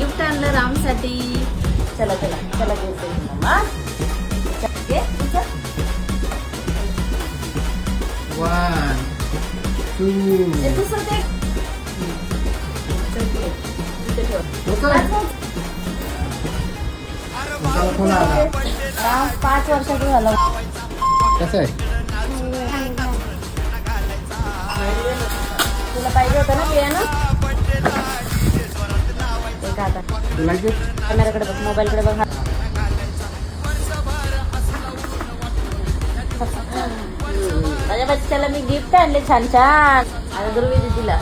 Gift आणलं रामसाठी. चला चला चला घेते मम्मा. घे, चल. 1 2 ते दुसरं ते. इथे ठेव. खोला आला. राम 5 वर्षाचा झाला. कसं आहे? तुला पाहिजे होतं ना पियानो? एक आता तुला गिफ्ट कॅमेराकडे बघ, मोबाईलकडे बघ. माझ्या बच्च्याला मी गिफ्ट आणले छान छान. आणि दुर्वी दिदीला